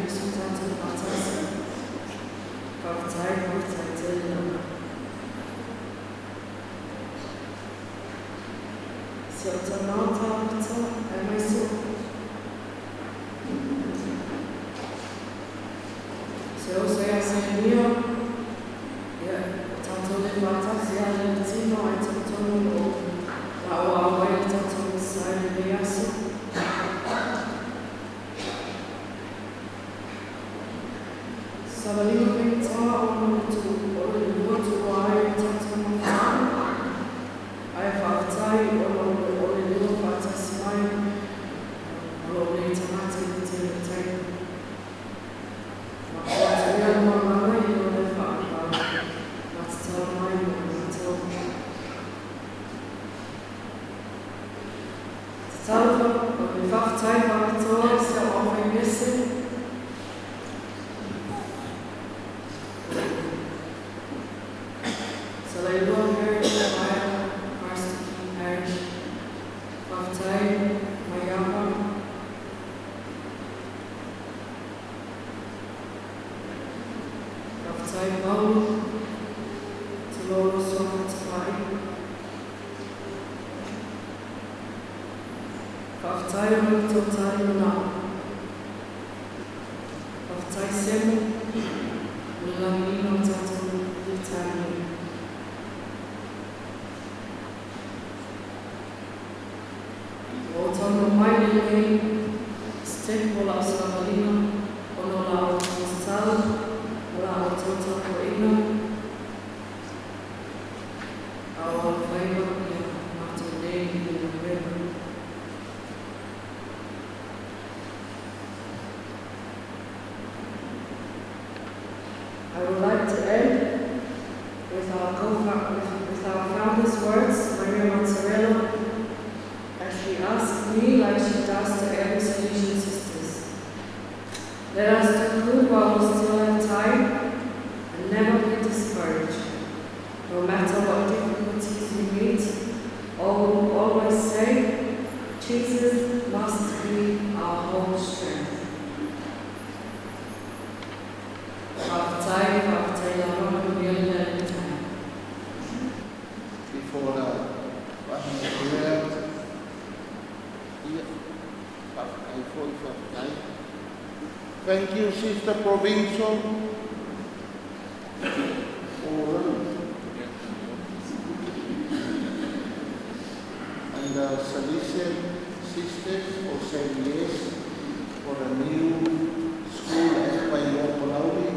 Uso I would like to end with our founder's words, Maria Mozzarella, as she asked me, like she does to every Salesian sisters. Let us do good while we still have time, and never be discouraged. No matter what difficulties we meet, always say, Jesus must be our whole strength. Before the prayer, thank you, Sister Provincial, and the Salesian sisters for saying yes for the new school at Paiyopolauri.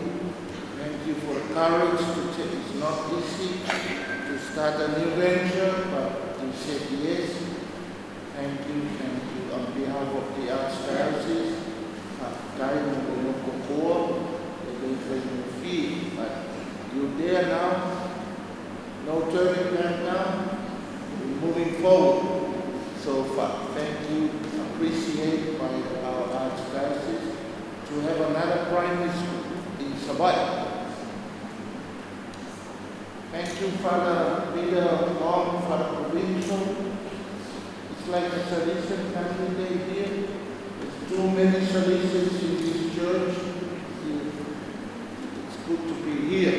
Thank you for the courage to take. It's not easy to start a new venture, but you said yes. Thank you. On behalf of the Archdiocese, but you're there now, no turning back now, we're moving forward. So far, thank you, appreciate by our Archdiocese to have another primary school in Sabai. Thank you, Father Peter Long, Father Provincial. It's like a Salesian family day here. There's too many Salesians in this church. It's good to be here.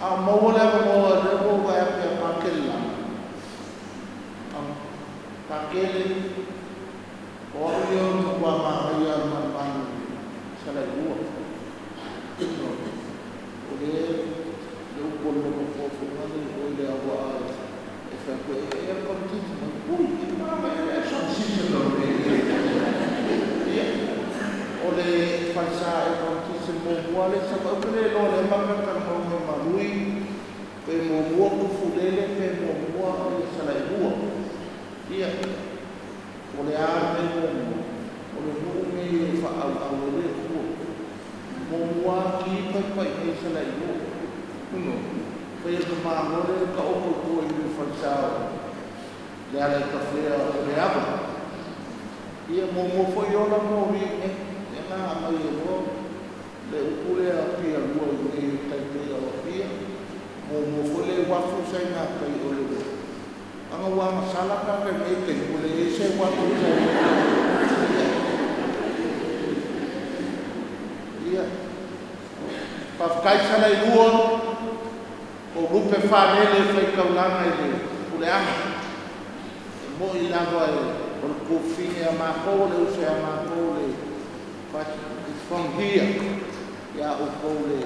Our Mawala Mawa Rebo Wapia Pakela. Pakele Orion Wamaya Maman Salagua. Ode Lupolo for money, Ode Awa. If I could ever continue, Ole Fasa e kontisi mo wale sa mabele lo le manga mo malui pe mo ku fulele pe mo e sala iua ia ole a me ole me fa au le mo ki pe e sala iua no pe ko ma mo le ka o ko i Fasa le ale ka fea le aba ia mo foi ona mo vi na mai ro le ukule a pia lua i tai o pia mo fole wa fu sai na kai o le anga wa masala ka ke me te kule e se wa fu sai ia pa kai sala i lua o rupe fa le fai ka lana i kule anga mo i lava o ko fine a ma ko le se a ma ko le. But it's from here. ia o kou le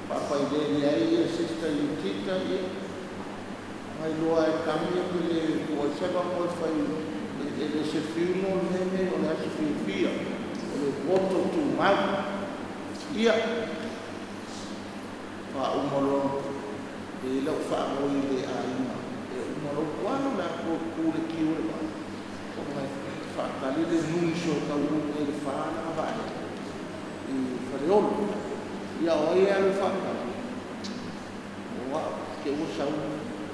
papai le ai Sister Yutita ia. Mai loa e kami e le ua seba mo fai le se fiuno le o le asu fiufia o le poto tu mau. Ia fa umolo e lau fa mo le aina e umolo kuano la ko kule kiu le ba o mai fa kali le nunso ka u le fa na vai i fa le olo ia o ia le fa ka wa ke u sa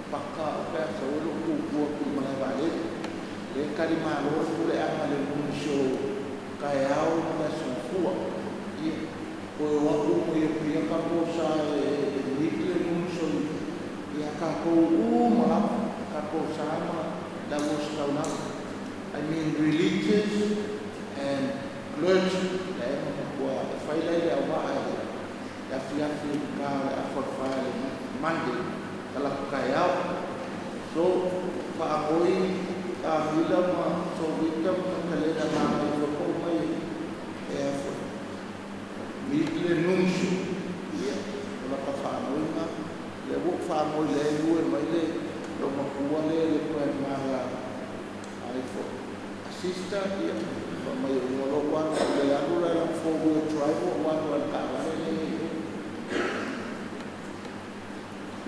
paka pe sa o lo ku mai vai le kali ma lo le ama le nunso ka e au na so fua ia o wapu mo ia ka ko sa e nikle nunso ia ka ko ma ka ko sa ma da was tauna I mean religious and clergy la e ko fai la ia wa ya fia ka a for file Monday kala ka ia so faoi a vila ma so vita ka le na ma ko mai e Mikle nunsu, ia, la ka whanoi nga, le wuk whanoi le ue mai le, lo makua le koe maa ai fo. Asista, ia, fa mai ngolo wano, le anura la four-wheel drive, wano al kawane le.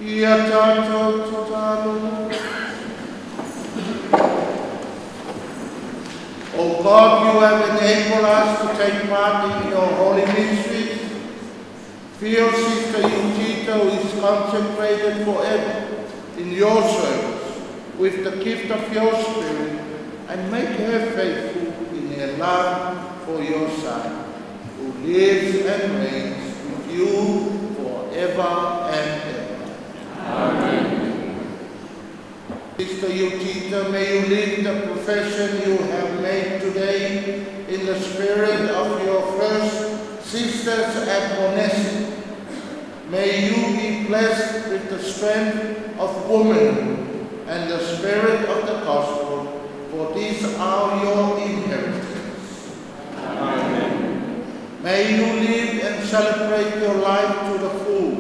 Ia tātou totalo. Oh God, you have enabled us to take part in your holy mysteries. Feel Sister Yutita, who is consecrated forever in your service with the gift of your Spirit, and make her faithful in her love for your Son, who lives and reigns with you forever and ever. Amen. Sister Yutita, may you live the profession you have made today in the spirit of your first sisters at Monessen. May you be blessed with the strength of womanhood and the spirit of the gospel, for these are your inheritance. Amen. May you live and celebrate your life to the full,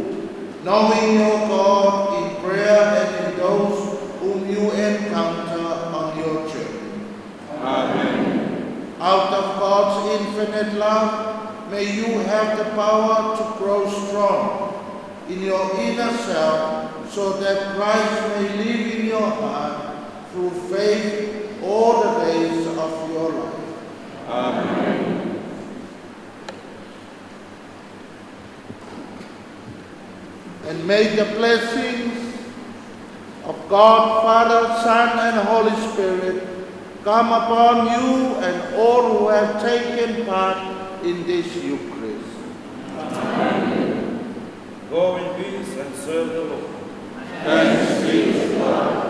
knowing your God in prayer and in those whom you encounter on your journey. Amen. Out of God's infinite love, may you have the power to grow strong in your inner self, so that Christ may live in your heart through faith all the days of your life. Amen. And may the blessings of God, Father, Son, and Holy Spirit come upon you and all who have taken part in this Eucharist. Amen. Go in peace and serve the Lord. Thanks be to God.